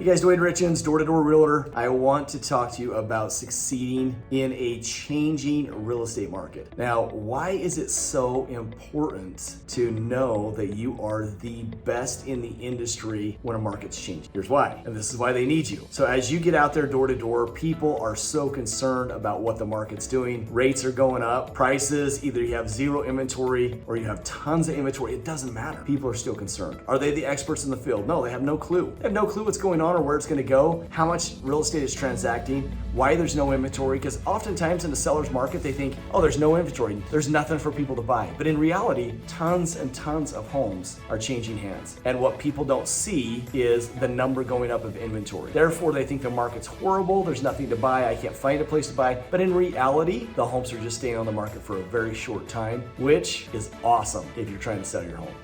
Hey guys, Duane Richins, door-to-door realtor. I want to talk to you about succeeding in a changing real estate market. Now, why is it so important to know that you are the best in the industry when a market's changing? Here's why, and this is why they need you. So as you get out there door-to-door, people are so concerned about what the market's doing. Rates are going up, prices, either you have zero inventory or you have tons of inventory. It doesn't matter. People are still concerned. Are they the experts in the field? No, they have no clue. They have no clue what's going on or where it's going to go, how much real estate is transacting, why there's no inventory, because oftentimes in the seller's market, they think, oh, there's no inventory, there's nothing for people to buy. But in reality, tons and tons of homes are changing hands. And what people don't see is the number going up of inventory. Therefore, they think the market's horrible, there's nothing to buy, I can't find a place to buy. But in reality, the homes are just staying on the market for a very short time, which is awesome if you're trying to sell your home.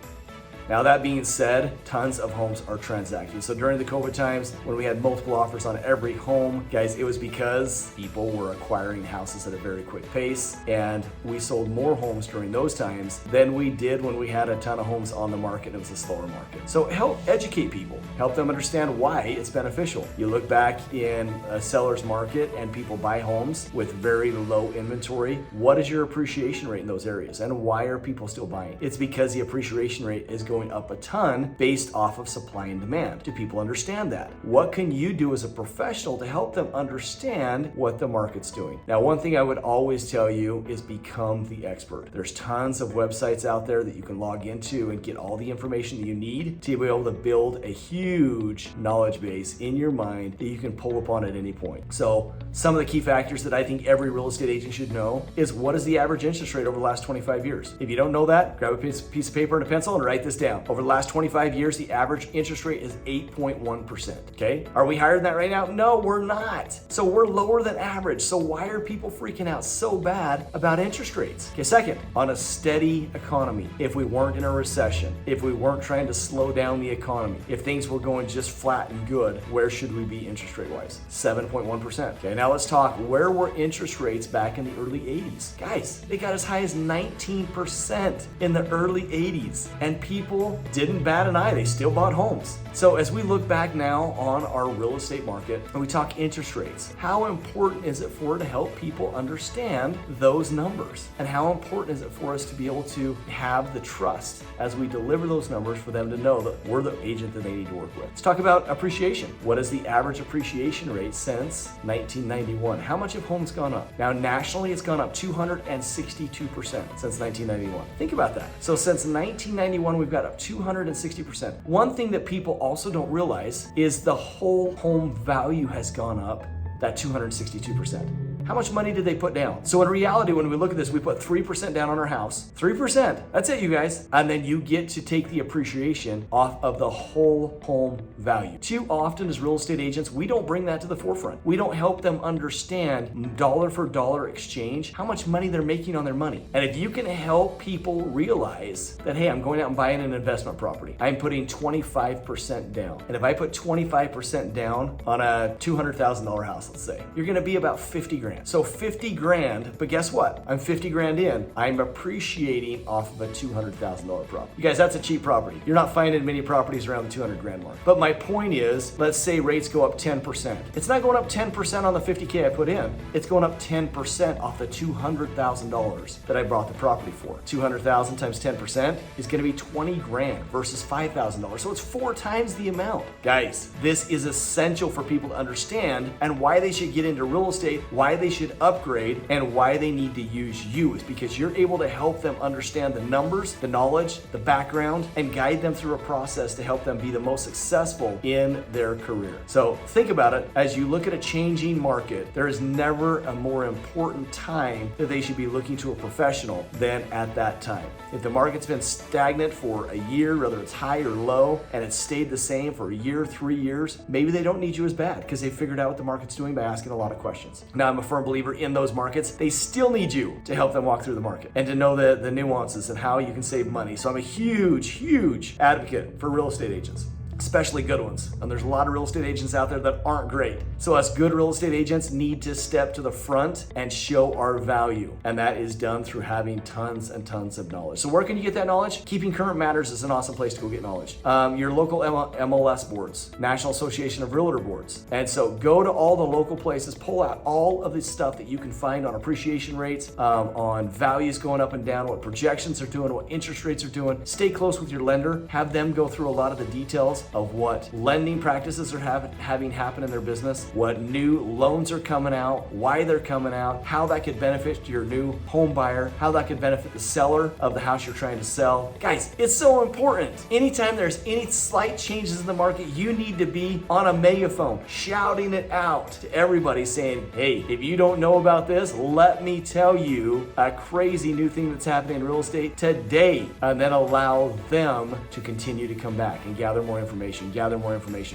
Now that being said, tons of homes are transacting. So during the COVID times, when we had multiple offers on every home, guys, it was because people were acquiring houses at a very quick pace, and we sold more homes during those times than we did when we had a ton of homes on the market and it was a slower market. So help educate people, help them understand why it's beneficial. You look back in a seller's market and people buy homes with very low inventory. What is your appreciation rate in those areas? And why are people still buying? It's because the appreciation rate is going up a ton based off of supply and demand. Do people understand that? What can you do as a professional to help them understand what the market's doing? Now, one thing I would always tell you is become the expert. There's tons of websites out there that you can log into and get all the information that you need to be able to build a huge knowledge base in your mind that you can pull upon at any point. So some of the key factors that I think every real estate agent should know is, what is the average interest rate over the last 25 years? If you don't know that, grab a piece of paper and a pencil and write this down. Over the last 25 years, the average interest rate is 8.1%, okay? Are we higher than that right now? No, we're not. So we're lower than average. So why are people freaking out so bad about interest rates? Okay, second, on a steady economy, if we weren't in a recession, if we weren't trying to slow down the economy, if things were going just flat and good, where should we be interest rate wise? 7.1%. Okay, now let's talk, where were interest rates back in the early 80s? Guys, they got as high as 19% in the early 80s, and people didn't bat an eye. They still bought homes. So as we look back now on our real estate market and we talk interest rates, how important is it for to help people understand those numbers? And how important is it for us to be able to have the trust as we deliver those numbers for them to know that we're the agent that they need to work with? Let's talk about appreciation. What is the average appreciation rate since 1991? How much have homes gone up? Now nationally, it's gone up 262% since 1991. Think about that. So since 1991, we've got up 260%. One thing that people also don't realize is the whole home value has gone up that 262%. How much money did they put down? So in reality, when we look at this, we put 3% down on our house. 3%, that's it, you guys. And then you get to take the appreciation off of the whole home value. Too often as real estate agents, we don't bring that to the forefront. We don't help them understand dollar for dollar exchange, how much money they're making on their money. And if you can help people realize that, hey, I'm going out and buying an investment property, I'm putting 25% down. And if I put 25% down on a $200,000 house, let's say, you're gonna be about 50 grand. So 50 grand, but guess what? I'm 50 grand in. I'm appreciating off of a $200,000 property. You guys, that's a cheap property. You're not finding many properties around the 200 grand mark. But my point is, let's say rates go up 10%. It's not going up 10% on the 50K I put in. It's going up 10% off the $200,000 that I bought the property for. 200,000 times 10% is going to be 20 grand versus $5,000. So it's 4 times the amount. Guys, this is essential for people to understand, and why they should get into real estate, why they should upgrade, and why they need to use you is because you're able to help them understand the numbers, the knowledge, the background, and guide them through a process to help them be the most successful in their career. So think about it. As you look at a changing market, there is never a more important time that they should be looking to a professional than at that time. If the market's been stagnant for a year, whether it's high or low, and it's stayed the same for a year, 3 years, maybe they don't need you as bad because they figured out what the market's doing by asking a lot of questions. Now, I'm a firm believer in those markets. They still need you to help them walk through the market and to know the nuances and how you can save money. So I'm a huge advocate for real estate agents. especially good ones. And there's a lot of real estate agents out there that aren't great. So us good real estate agents need to step to the front and show our value. And that is done through having tons and tons of knowledge. So where can you get that knowledge? Keeping Current Matters is an awesome place to go get knowledge. Your local MLS boards, National Association of Realtor boards. And so go to all the local places, pull out all of the stuff that you can find on appreciation rates, on values going up and down, what projections are doing, what interest rates are doing. Stay close with your lender. Have them go through a lot of the details of what lending practices are having happen in their business, what new loans are coming out, why they're coming out, how that could benefit your new home buyer, how that could benefit the seller of the house you're trying to sell. Guys, it's so important. Anytime there's any slight changes in the market, you need to be on a megaphone, shouting it out to everybody saying, hey, if you don't know about this, let me tell you a crazy new thing that's happening in real estate today, and then allow them to continue to come back and gather more information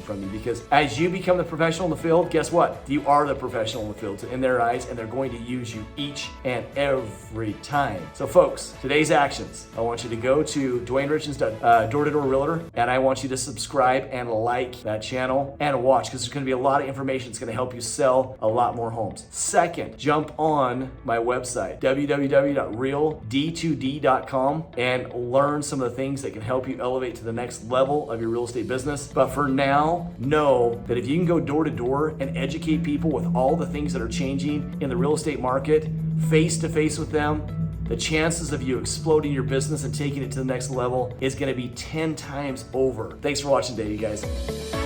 from you. Because as you become the professional in the field, guess what? You are the professional in the field in their eyes, and they're going to use you each and every time. So folks, today's actions. I want you to go to Duane Richins, Door-to-Door Realtor, and I want you to subscribe and like that channel and watch, because there's going to be a lot of information that's going to help you sell a lot more homes. Second, jump on my website, www.reald2d.com, and learn some of the things that can help you elevate to the next level of your real estate business. But for now, know that if you can go door to door and educate people with all the things that are changing in the real estate market, face to face with them, the chances of you exploding your business and taking it to the next level is going to be 10 times over. Thanks for watching today, you guys.